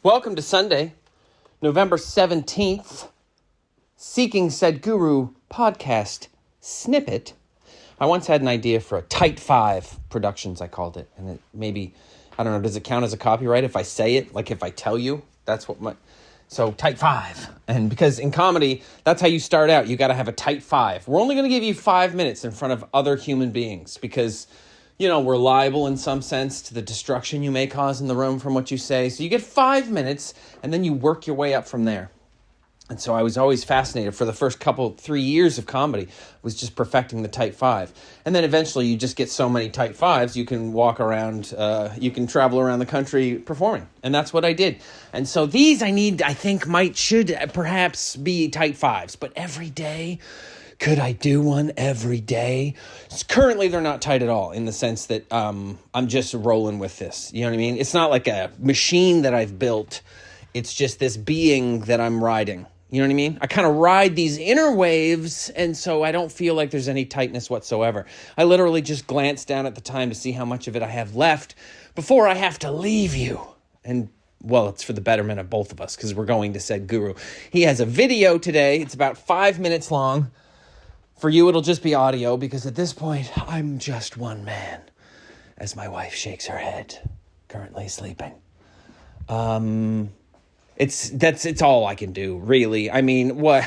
Welcome to Sunday, November 17th, Seeking Sadhguru podcast snippet. I once had an idea for a Tight 5 Productions, I called it. And it maybe, I don't know, does it count as a copyright if I say it? Like if I tell you, that's what my... So Tight 5. And because in comedy, that's how you start out. You got to have a Tight 5. We're only going to give you 5 minutes in front of other human beings because... you know, we're liable in some sense to the destruction you may cause in the room from what you say. So you get 5 minutes, and then you work your way up from there. And so I was always fascinated for the first 3 years of comedy, was just perfecting the Tight 5. And then eventually you just get so many Tight 5s, you can walk around, you can travel around the country performing. And that's what I did. And so these I think should perhaps be Tight 5s, but every day... could I do one every day? Currently, they're not tight at all in the sense that I'm just rolling with this. You know what I mean? It's not like a machine that I've built. It's just this being that I'm riding. You know what I mean? I kind of ride these inner waves, and so I don't feel like there's any tightness whatsoever. I literally just glance down at the time to see how much of it I have left before I have to leave you. And well, it's for the betterment of both of us because we're going to Sadhguru. He has a video today. It's about 5 minutes long. For you, it'll just be audio because at this point, I'm just one man as my wife shakes her head, currently sleeping. It's all I can do, really. I mean, what?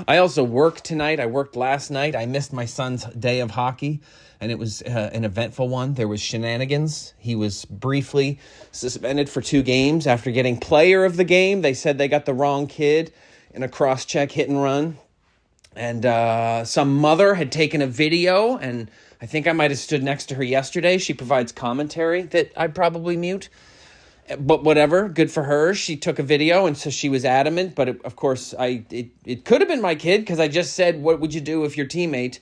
I also work tonight. I worked last night. I missed my son's day of hockey, and it was an eventful one. There was shenanigans. He was briefly suspended for 2 games after getting player of the game. They said they got the wrong kid in a cross-check hit and run. And some mother had taken a video, and I think I might have stood next to her yesterday. She provides commentary that I'd probably mute. But whatever, good for her. She took a video, and so she was adamant. But of course, it could have been my kid, because I just said, what would you do if your teammate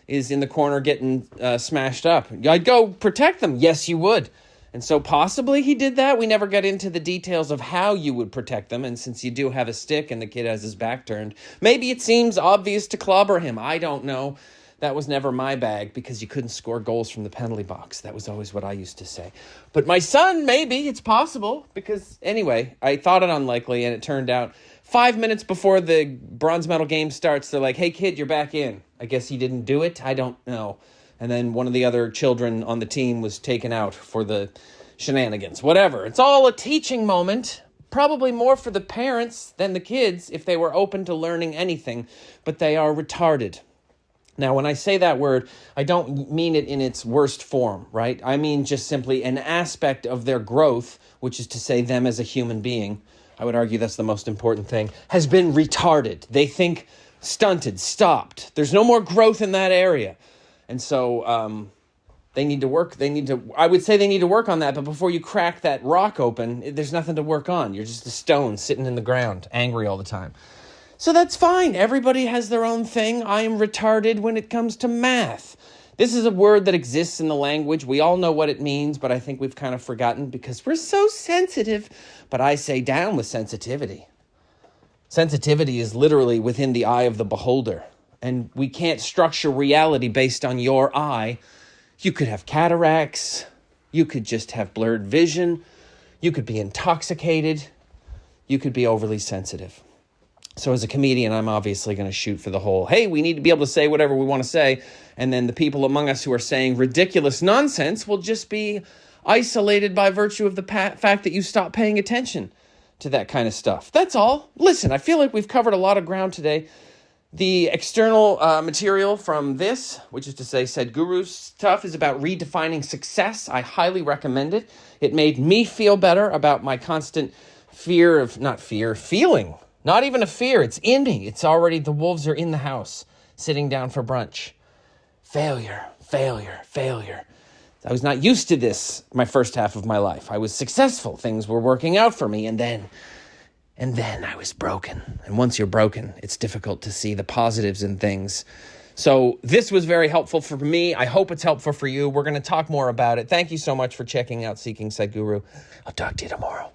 is in the corner getting smashed up? I'd go protect them. Yes, you would. And so possibly he did that. We never got into the details of how you would protect them. And since you do have a stick and the kid has his back turned, maybe it seems obvious to clobber him. I don't know. That was never my bag because you couldn't score goals from the penalty box. That was always what I used to say. But my son, maybe it's possible because anyway, I thought it unlikely and it turned out 5 minutes before the bronze medal game starts, they're like, hey kid, you're back in. I guess he didn't do it. I don't know. And then one of the other children on the team was taken out for the shenanigans. Whatever. It's all a teaching moment. Probably more for the parents than the kids if they were open to learning anything. But they are retarded. Now, when I say that word, I don't mean it in its worst form, right? I mean just simply an aspect of their growth, which is to say them as a human being. I would argue that's the most important thing. Has been retarded. They think stunted, stopped. There's no more growth in that area. And so they need to work. I would say they need to work on that. But before you crack that rock open, there's nothing to work on. You're just a stone sitting in the ground, angry all the time. So that's fine. Everybody has their own thing. I am retarded when it comes to math. This is a word that exists in the language. We all know what it means, but I think we've kind of forgotten because we're so sensitive. But I say down with sensitivity. Sensitivity is literally within the eye of the beholder. And we can't structure reality based on your eye. You could have cataracts. You could just have blurred vision. You could be intoxicated. You could be overly sensitive. So as a comedian, I'm obviously going to shoot for the whole, hey, we need to be able to say whatever we want to say. And then the people among us who are saying ridiculous nonsense will just be isolated by virtue of the fact that you stop paying attention to that kind of stuff. That's all. Listen, I feel like we've covered a lot of ground today. The external material from this, which is to say Sadhguru's stuff, is about redefining success. I highly recommend it. It made me feel better about my constant feeling. Not even a fear. It's in me. It's already, the wolves are in the house, sitting down for brunch. Failure. I was not used to this my first half of my life. I was successful. Things were working out for me, and then I was broken. And once you're broken, it's difficult to see the positives in things. So this was very helpful for me. I hope it's helpful for you. We're going to talk more about it. Thank you so much for checking out Seeking Sadhguru. I'll talk to you tomorrow.